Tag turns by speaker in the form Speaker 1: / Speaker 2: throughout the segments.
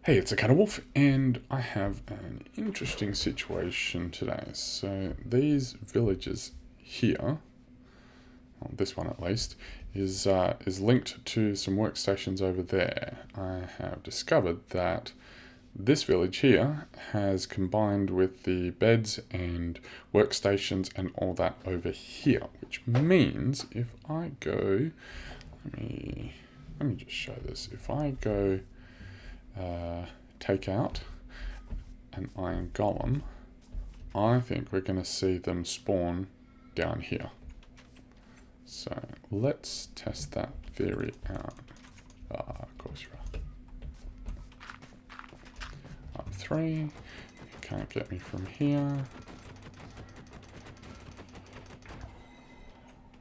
Speaker 1: Hey, it's a Cutter Wolf, and I have an interesting situation today. So these villages here, well, this one at least, is linked to some workstations over there. I have discovered that this village here has combined with the beds and workstations and all that over here, which means if I go, let me just show this. If I go take out an iron golem, I think we're going to see them spawn down here. So let's test that theory out. Of course you are. Up 3. You can't get me from here.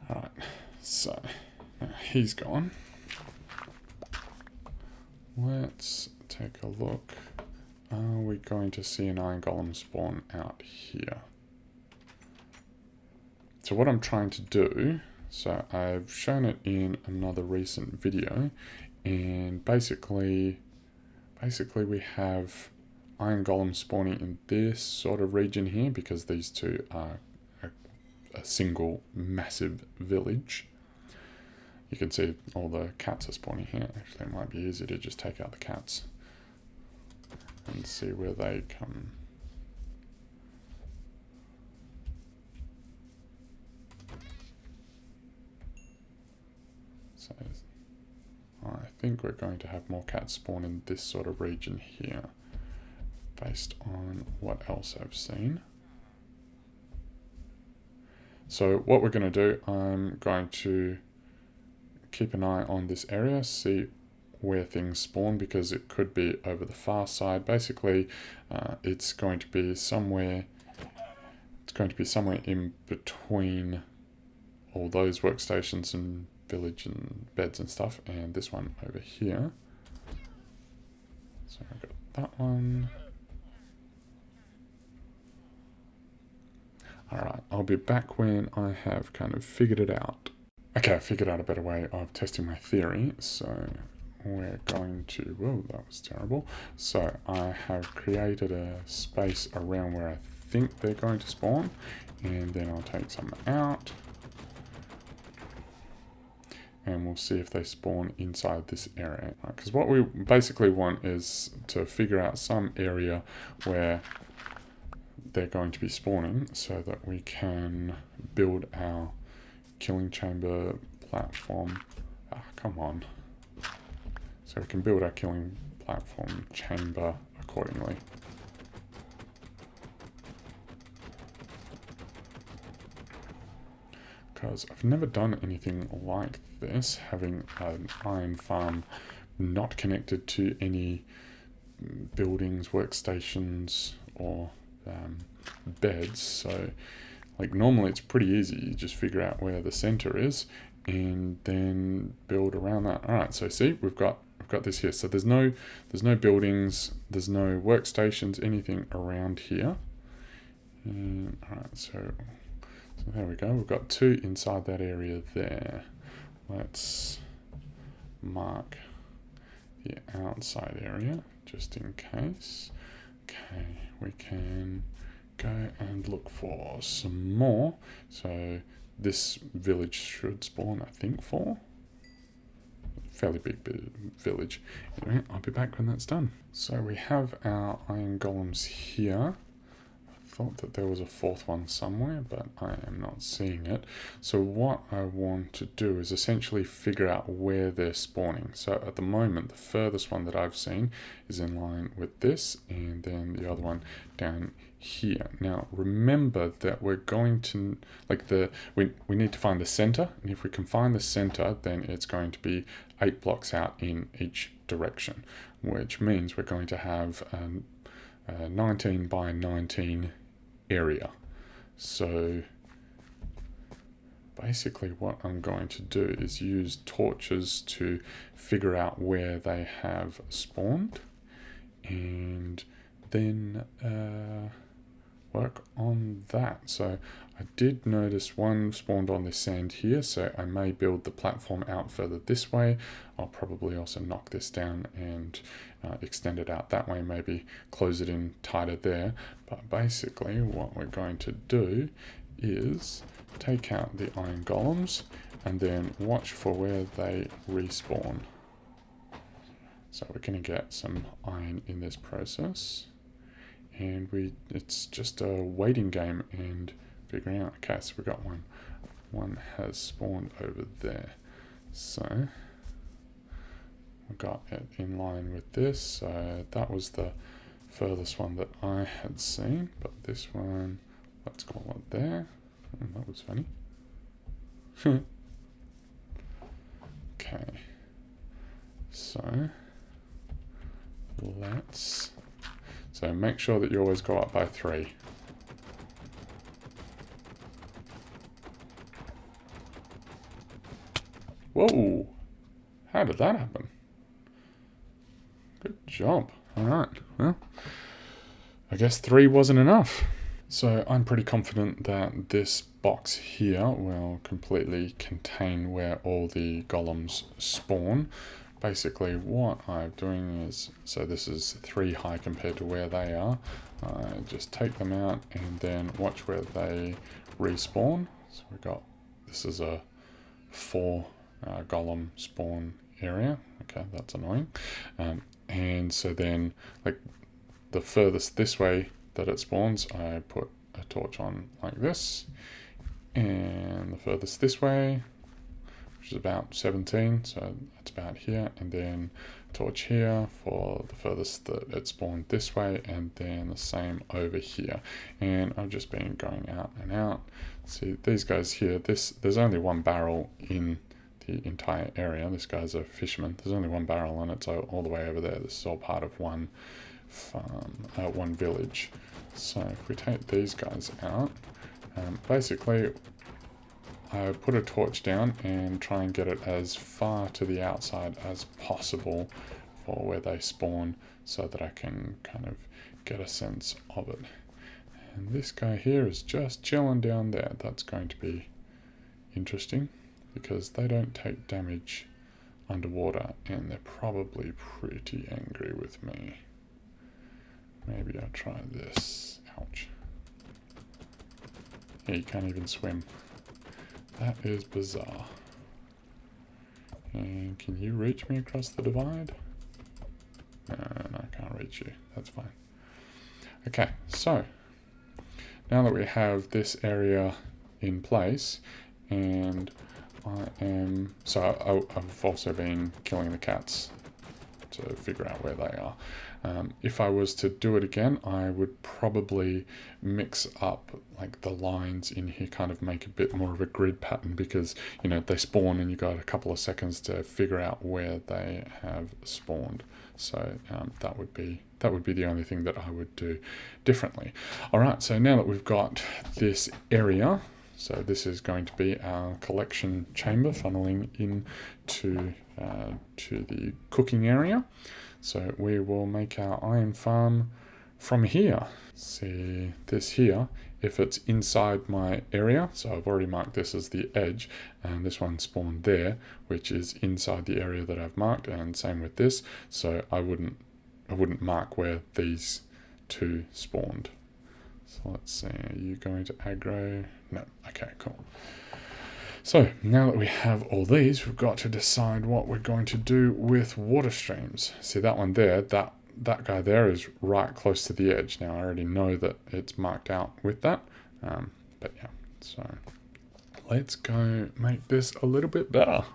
Speaker 1: Alright, so he's gone. Let's take a look. Are we going to see an iron golem spawn out here? So what I'm trying to do, so I've shown it in another recent video, and basically we have iron golems spawning in this sort of region here because these two are a single massive village. You can see all the cats are spawning here. Actually, it might be easier to just take out the cats and see where they come. So I think we're going to have more cats spawn in this sort of region here based on what else I've seen. So what we're going to do, I'm going to keep an eye on this area, see where things spawn, because it could be over the far side. Basically, it's going to be somewhere in between all those workstations and village and beds and stuff, and this one over here. So I've got that one. Alright, I'll be back when I have kind of figured it out. Okay, I figured out a better way of testing my theory, so we're going to, whoa, that was terrible. So I have created a space around where I think they're going to spawn, and then I'll take some out, and we'll see if they spawn inside this area. Because what we basically want is to figure out some area where they're going to be spawning so that we can build our killing chamber platform. Come on. So we can build our killing platform chamber accordingly. Because I've never done anything like this, having an iron farm not connected to any buildings, workstations, or beds. So like normally it's pretty easy. You just figure out where the center is and then build around that. All right, so see, we've got this here. So there's no buildings, there's no workstations, anything around here. And, all right, so there we go. We've got 2 inside that area there. Let's mark the outside area just in case. Okay, we can go and look for some more. So this village should spawn, I think, 4. Fairly big village. Anyway, I'll be back when that's done. So we have our iron golems here. I thought that there was a 4th one somewhere, but I am not seeing it. So what I want to do is essentially figure out where they're spawning. So at the moment, the furthest one that I've seen is in line with this, and then the other one down here. Now remember that we're going to, like, we need to find the center, and if we can find the center, then it's going to be 8 blocks out in each direction, which means we're going to have a 19 by 19 area. So basically what I'm going to do is use torches to figure out where they have spawned, and then work on that. So I did notice one spawned on this sand here, so I may build the platform out further this way. I'll probably also knock this down and extend it out that way, maybe close it in tighter there. But basically what we're going to do is take out the iron golems and then watch for where they respawn. So we're going to get some iron in this process, and it's just a waiting game and figuring out. Okay, so we got one has spawned over there, so we got it in line with this. So that was the furthest one that I had seen, but this one, let's call it there. Oh, that was funny. Okay, so so make sure that you always go up by 3. Whoa! How did that happen? Good job. Alright, well, I guess 3 wasn't enough. So I'm pretty confident that this box here will completely contain where all the golems spawn. Basically what I'm doing is, so this is 3 high compared to where they are. I just take them out and then watch where they respawn. So we got, this is a 4 golem spawn area. Okay, that's annoying. And so then, like, the furthest this way that it spawns, I put a torch on like this, and the furthest this way, which is about 17, so that's about here, and then torch here for the furthest that it spawned this way, and then the same over here. And I've just been going out and out. See these guys here, there's only 1 barrel in the entire area. This guy's a fisherman. There's only 1 barrel and it's all the way over there. This is all part of one farm, one village. So if we take these guys out, basically I put a torch down and try and get it as far to the outside as possible for where they spawn, so that I can kind of get a sense of it. And this guy here is just chilling down there. That's going to be interesting because they don't take damage underwater and they're probably pretty angry with me. Maybe I'll try this. Ouch. Yeah, you can't even swim. That is bizarre. And can you reach me across the divide? No, I can't reach you. That's fine. Okay, so now that we have this area in place, and I've also been killing the cats to figure out where they are. If I was to do it again, I would probably mix up like the lines in here, kind of make a bit more of a grid pattern, because you know they spawn and you got a couple of seconds to figure out where they have spawned. So that would be the only thing that I would do differently. All right, so now that we've got this area, so this is going to be our collection chamber funneling in to the cooking area. So we will make our iron farm from here. See this here, if it's inside my area, so I've already marked this as the edge, and this one spawned there, which is inside the area that I've marked, and same with this. So I wouldn't mark where these 2 spawned. So let's see, are you going to aggro? No, okay, cool. So now that we have all these, we've got to decide what we're going to do with water streams. See that one there, that guy there is right close to the edge. Now I already know that it's marked out with that, but yeah, so let's go make this a little bit better.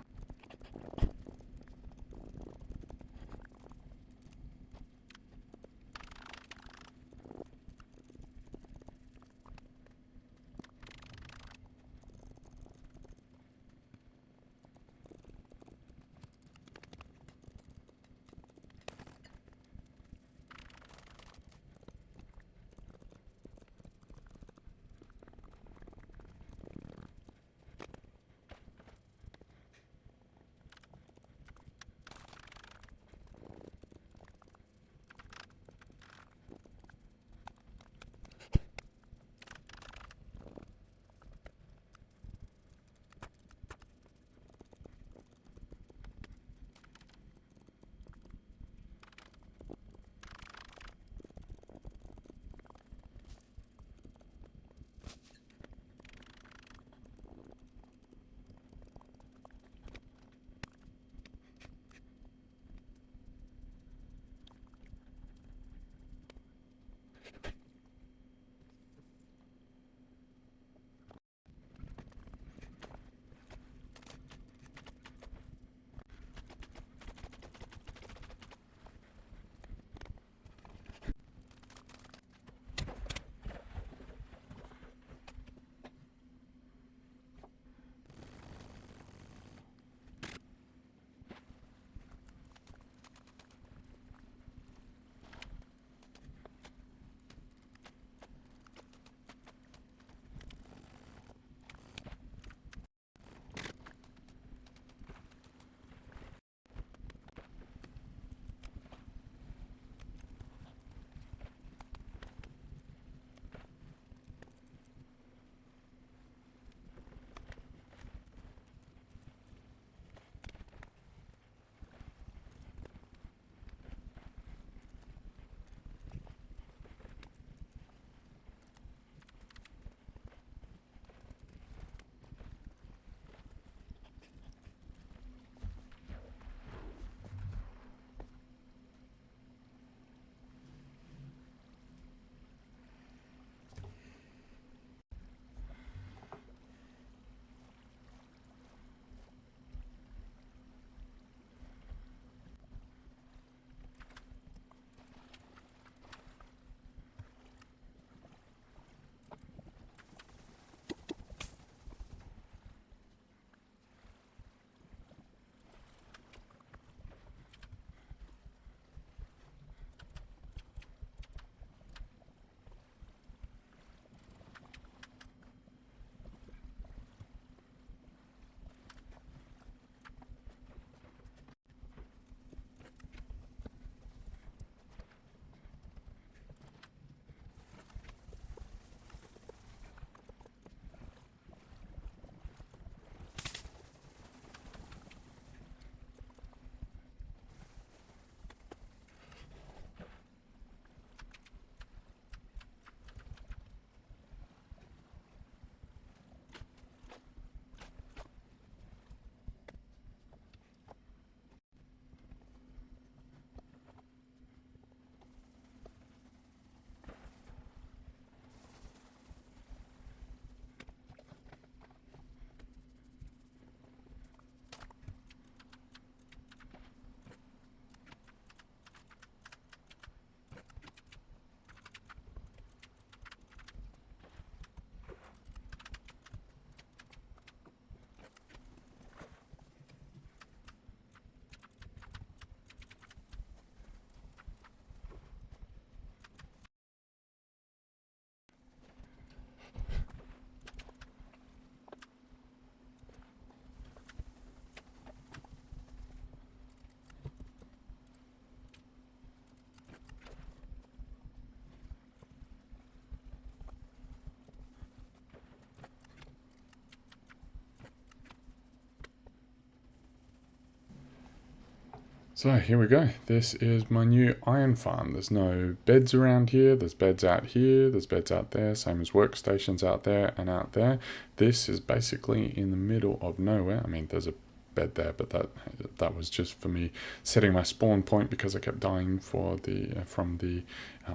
Speaker 1: So here we go. This is my new iron farm. There's no beds around here. There's beds out here. There's beds out there. Same as workstations out there and out there. This is basically in the middle of nowhere. I mean, there's a bed there, but that was just for me setting my spawn point because I kept dying from the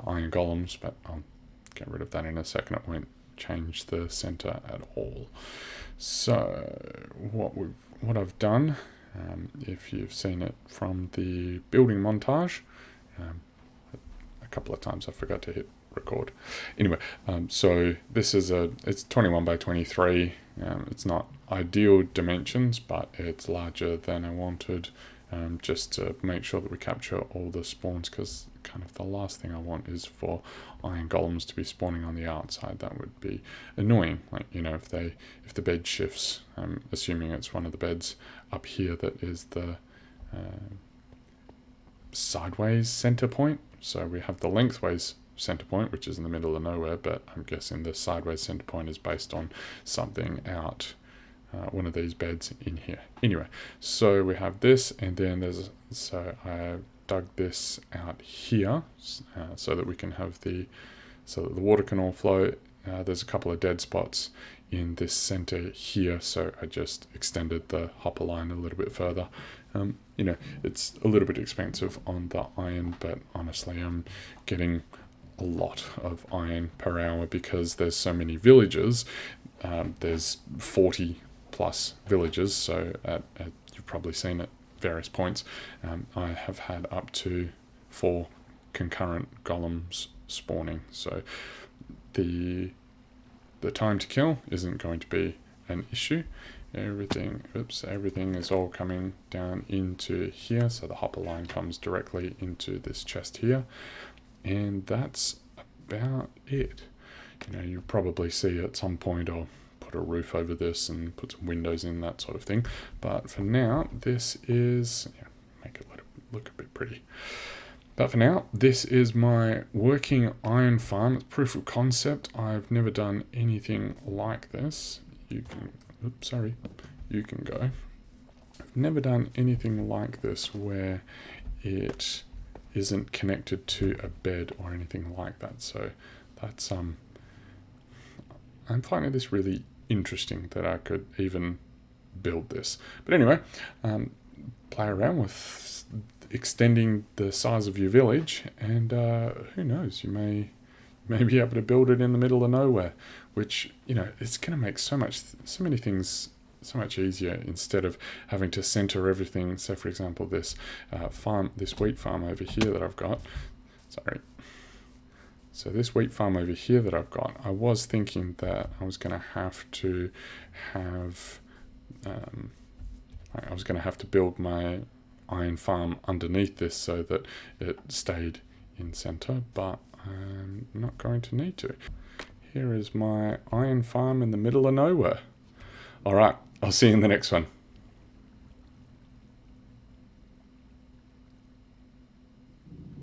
Speaker 1: iron golems. But I'll get rid of that in a second. It won't change the center at all. So what I've done. If you've seen it from the building montage, a couple of times I forgot to hit record. Anyway, so this is it's 21 by 23. It's not ideal dimensions, but it's larger than I wanted, just to make sure that we capture all the spawns, because kind of the last thing I want is for iron golems to be spawning on the outside. That would be annoying. Like, you know, if the bed shifts, assuming it's one of the beds up here that is the sideways center point. So we have the lengthways center point, which is in the middle of nowhere, but I'm guessing the sideways center point is based on something out one of these beds in here. Anyway, so we have this, and then so I dug this out here so that we can have so that the water can all flow. There's a couple of dead spots in this center here, so I just extended the hopper line a little bit further. You know, it's a little bit expensive on the iron, but honestly, I'm getting a lot of iron per hour because there's so many villages. There's 40 plus villages, so you've probably seen at various points, I have had up to 4 concurrent golems spawning. So the time to kill isn't going to be an issue. Everything is all coming down into here, so the hopper line comes directly into this chest here, and that's about it. You know, you'll probably see at some point I'll put a roof over this and put some windows in, that sort of thing, but for now this is, make it look a bit pretty. But for now, this is my working iron farm. It's proof of concept. I've never done anything like this. You can go. I've never done anything like this where it isn't connected to a bed or anything like that. So that's I'm finding this really interesting that I could even build this. But anyway, play around with extending the size of your village, and who knows, you may be able to build it in the middle of nowhere, which, you know, it's going to make so many things so much easier instead of having to center everything. So for example, this wheat farm over here that I've got, so this wheat farm over here that I've got, I was thinking that I was going to have to build my iron farm underneath this so that it stayed in center, but I'm not going to need to. Here is my iron farm in the middle of nowhere. All right, I'll see you in the next one.